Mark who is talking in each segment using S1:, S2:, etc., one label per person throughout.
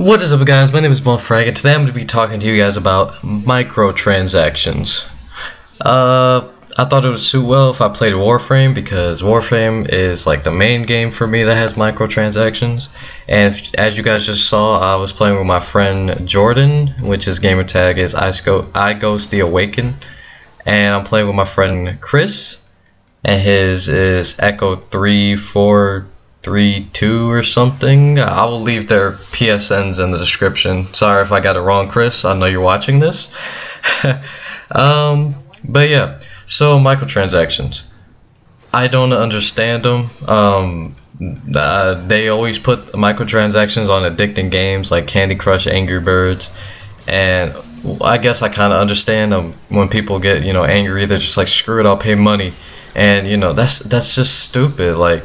S1: What is up, guys? My name is BluntFrag, and today I'm going to be talking to you guys about microtransactions. I thought it would suit well if I played Warframe, because Warframe is like the main game for me that has microtransactions. And as you guys just saw, I was playing with my friend Jordan, which his gamer tag is I Ghost the Awaken, and I'm playing with my friend Chris, and his is Echo 3432 or something. I will leave their PSNs in the description. Sorry if I got it wrong, Chris. I know you're watching this. But yeah, so microtransactions, I don't understand them. They always put microtransactions on addicting games like Candy Crush, Angry Birds, and I guess I kind of understand them when people get, angry. They're just like, screw it, I'll pay money. And that's just stupid. Like,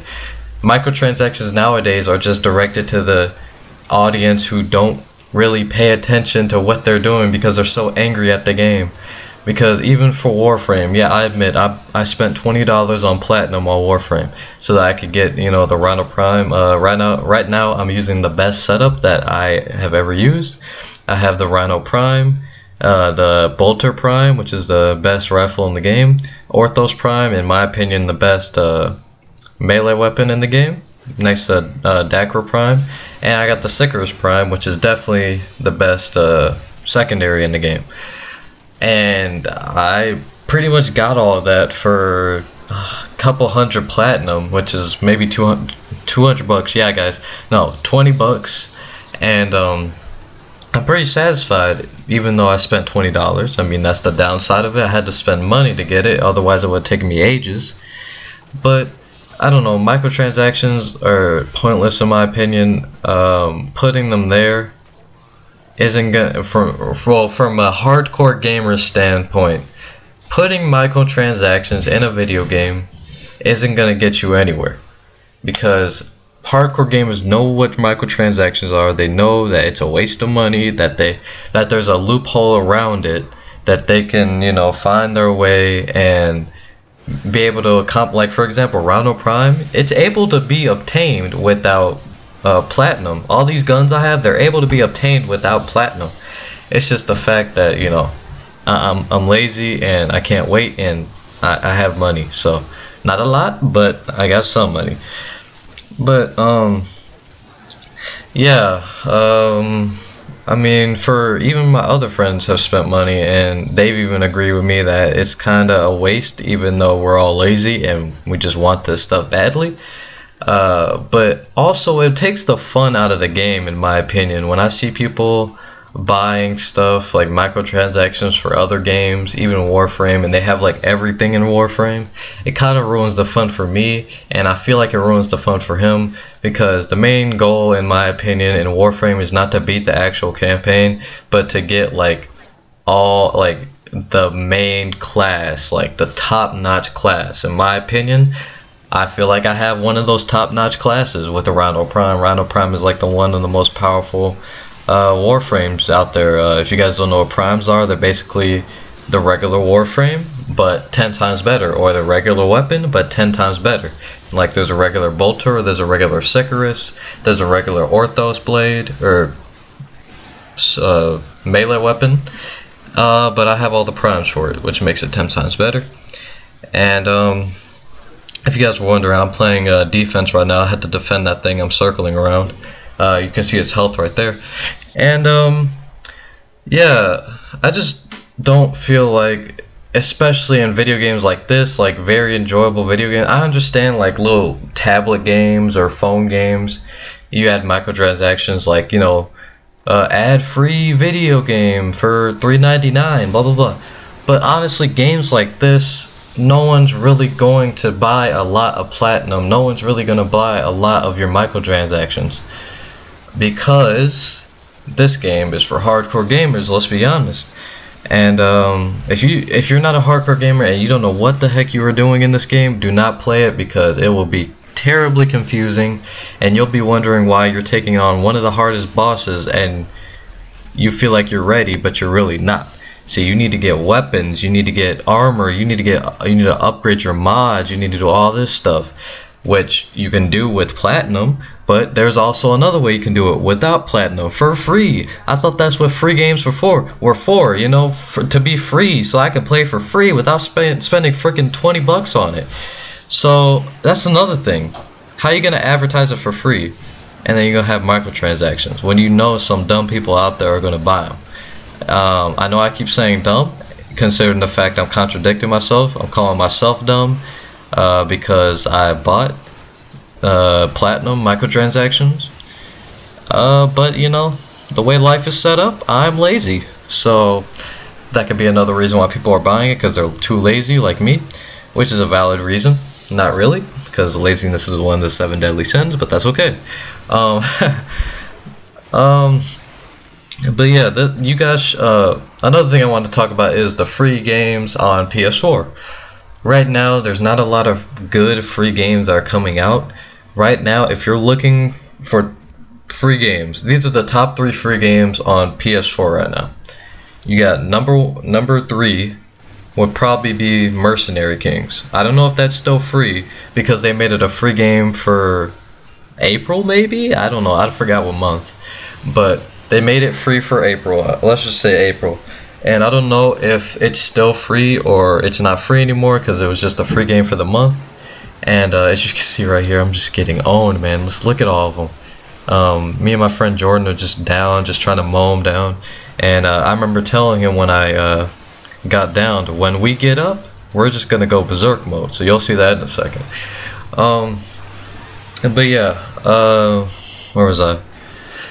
S1: microtransactions nowadays are just directed to the audience who don't really pay attention to what they're doing because they're so angry at the game. Because even for Warframe, yeah, I admit I spent $20 on Platinum on Warframe so that I could get, the Rhino Prime. Right now I'm using the best setup that I have ever used. I have the Rhino Prime, the Bolter Prime, which is the best rifle in the game, Orthos Prime, in my opinion, the best melee weapon in the game, next to Dacro Prime, and I got the Sickers Prime, which is definitely the best secondary in the game. And I pretty much got all of that for a couple hundred Platinum, which is maybe 200 bucks. Yeah, guys, no, 20 bucks, and I'm pretty satisfied, even though I spent $20. I mean, that's the downside of it. I had to spend money to get it, otherwise it would have taken me ages. But I don't know, microtransactions are pointless in my opinion. Putting them there isn't gonna, from a hardcore gamer standpoint, putting microtransactions in a video game isn't gonna get you anywhere, because hardcore gamers know what microtransactions are. They know that it's a waste of money, that there's a loophole around it, that they can find their way and be able to accomplish. Like, for example, Rhino Prime, it's able to be obtained without Platinum. All these guns I have, they're able to be obtained without Platinum. It's just the fact that I'm lazy and I can't wait, and I have money. So not a lot, but I got some money. But yeah, I mean, for even my other friends have spent money, and they've even agreed with me that it's kind of a waste, even though we're all lazy and we just want this stuff badly. But also, it takes the fun out of the game, in my opinion. When I see people buying stuff like microtransactions for other games, even Warframe, and they have like everything in Warframe, it kind of ruins the fun for me, and I feel like it ruins the fun for him, because the main goal, in my opinion, in Warframe is not to beat the actual campaign, but to get like the main class, like the top-notch class. In my opinion, I feel like I have one of those top-notch classes with the Rhino Prime. Rhino Prime is like one of the most powerful Warframes out there. If you guys don't know what primes are, they're basically the regular Warframe but 10 times better, or the regular weapon but 10 times better. Like, there's a regular Bolter, there's a regular Sicarus, there's a regular Orthos blade, or melee weapon, but I have all the primes for it, which makes it 10 times better. And if you guys were wondering, I'm playing defense right now. I had to defend that thing I'm circling around. You can see its health right there. And yeah, I just don't feel like, especially in video games like this, like very enjoyable video games. I understand like little tablet games or phone games, you add microtransactions, like ad free video game for $3.99, blah blah blah. But honestly, games like this, no one's really going to buy a lot of Platinum. No one's really going to buy a lot of your microtransactions, because this game is for hardcore gamers, let's be honest. And if you're not a hardcore gamer and you don't know what the heck you are doing in this game, do not play it, because it will be terribly confusing, and you'll be wondering why you're taking on one of the hardest bosses and you feel like you're ready, but you're really not. See, you need to get weapons, you need to get armor, you need to upgrade your mods, you need to do all this stuff, which you can do with Platinum, But there's also another way you can do it without platinum, for free. I thought that's what free games were for, you know, to be free, so I could play for free without spending freaking 20 bucks on it. So that's another thing. How are you gonna advertise it for free, and then you're gonna have microtransactions when you know some dumb people out there are gonna buy them? I know I keep saying dumb, considering the fact I'm contradicting myself. I'm calling myself dumb because I bought platinum microtransactions, but you know, the way life is set up, I'm lazy, so that could be another reason why people are buying it, because they're too lazy like me, which is a valid reason. Not really, because laziness is one of the 7 deadly sins, but that's okay. But yeah, you guys, another thing I want to talk about is the free games on PS4. Right now, there's not a lot of good free games that are coming out. Right now, if you're looking for free games, these are the top 3 free games on PS4 right now. You got number 3 would probably be Mercenary Kings. I don't know if that's still free, because they made it a free game for April, maybe? I don't know, I forgot what month. But they made it free for April, let's just say April. And I don't know if it's still free or it's not free anymore, because it was just a free game for the month. And as you can see right here, I'm just getting owned, man. Let's look at all of them. Me and my friend Jordan are just down, just trying to mow them down. And I remember telling him when I got downed, when we get up, we're just gonna go berserk mode. So you'll see that in a second. But yeah, where was I?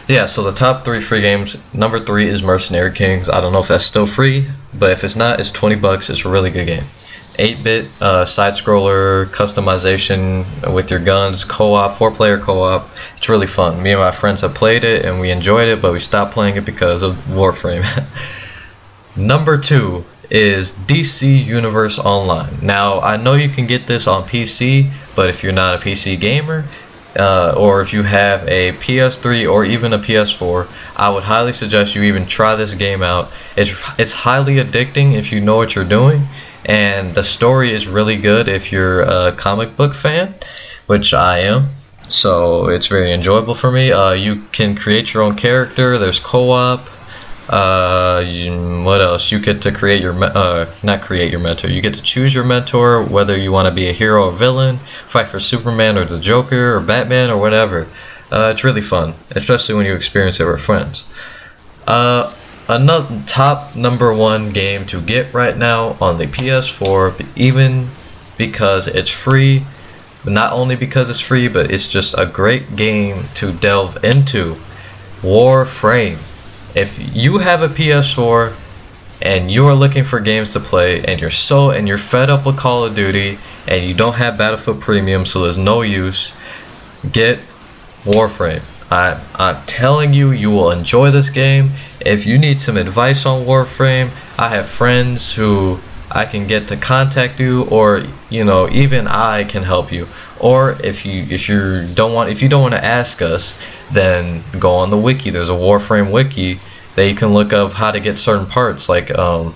S1: Yeah, so the top 3 free games, number 3 is Mercenary Kings. I don't know if that's still free, but if it's not, it's 20 bucks. It's a really good game. 8-bit side-scroller customization with your guns, co-op, 4-player co-op. It's really fun. Me and my friends have played it and we enjoyed it, but we stopped playing it because of Warframe. Number 2 is DC Universe Online. Now, I know you can get this on PC, but if you're not a PC gamer, or if you have a PS3 or even a PS4, I would highly suggest you even try this game out. It's highly addicting if you know what you're doing, and the story is really good if you're a comic book fan, which I am. So it's very enjoyable for me. You can create your own character. There's co-op. What else? You get to create your not create your mentor. You get to choose your mentor, whether you want to be a hero or villain, fight for Superman or the Joker or Batman or whatever. It's really fun, especially when you experience it with friends. Another top number 1 game to get right now on the PS4, even because it's free. Not only because it's free, but it's just a great game to delve into. Warframe. If you have a PS4 and you are looking for games to play, and you're fed up with Call of Duty and you don't have Battlefield Premium, so there's no use, get Warframe. I'm telling you, you will enjoy this game. If you need some advice on Warframe, I have friends who I can get to contact you, or you know, even I can help you. Or if you don't want to ask us, then go on the wiki. There's a Warframe wiki that you can look up how to get certain parts. Like I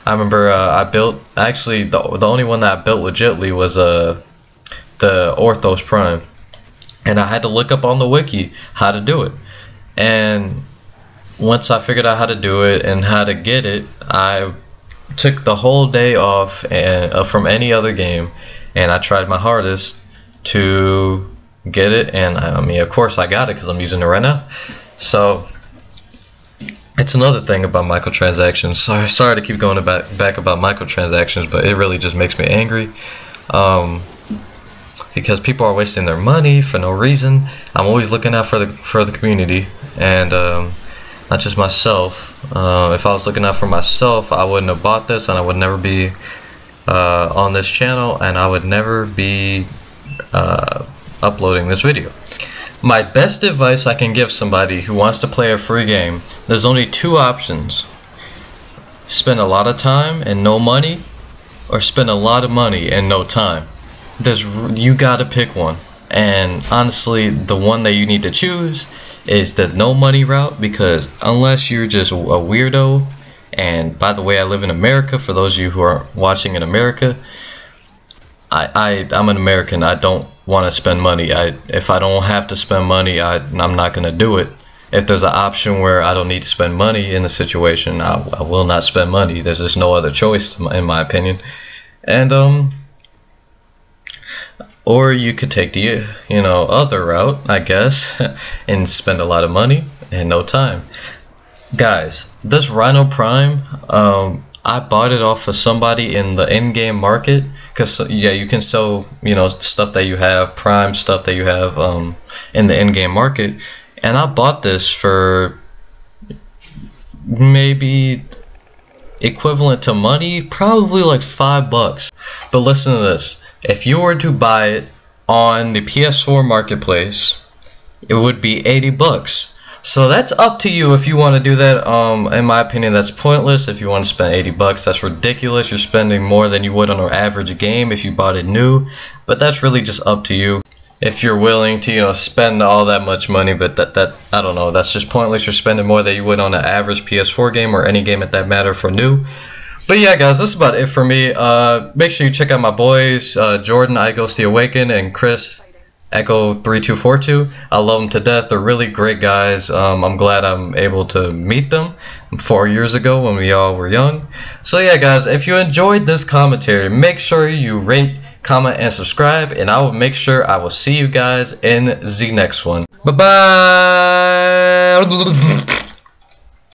S1: remember I built, actually the only one that I built legitly was the Orthos Prime, and I had to look up on the wiki how to do it. And once I figured out how to do it and how to get it, I took the whole day off from any other game, and I tried my hardest to get it. And I mean, of course I got it because I'm using it right now. So it's another thing about microtransactions. Sorry to keep going back about microtransactions, but it really just makes me angry, because people are wasting their money for no reason. I'm always looking out for the community, and not just myself. If I was looking out for myself, I wouldn't have bought this, and I would never be on this channel, and I would never be uploading this video. My best advice I can give somebody who wants to play a free game, there's only 2 options. Spend a lot of time and no money, or spend a lot of money and no time. You gotta pick one. And honestly, the one that you need to choose is the no money route, because unless you're just a weirdo, and by the way, I live in America, for those of you who are watching in America, I'm an American. I don't want to spend money. If I don't have to spend money, I'm not gonna do it. If there's an option where I don't need to spend money in the situation, I will not spend money. There's just no other choice, in my opinion. And or you could take the other route, I guess, and spend a lot of money and no time. Guys, this Rhino Prime, I bought it off of somebody in the in-game market, because yeah, you can sell stuff that you have, Prime stuff that you have in the in-game market. And I bought this for maybe equivalent to money, probably like $5. But listen to this. If you were to buy it on the PS4 marketplace, it would be $80. So that's up to you if you want to do that. In my opinion, that's pointless. If you want to spend $80, that's ridiculous. You're spending more than you would on an average game if you bought it new. But that's really just up to you. If you're willing to spend all that much money, but that I don't know, that's just pointless. You're spending more than you would on an average PS4 game or any game at that matter for new. But yeah, guys, that's about it for me. Make sure you check out my boys, Jordan, I Ghost the Awakened, and Chris, Echo 3242. I love them to death. They're really great guys. I'm glad I'm able to meet them 4 years ago when we all were young. So yeah, guys, if you enjoyed this commentary, make sure you rate, comment, and subscribe, and I will make sure I will see you guys in the next one. Bye bye.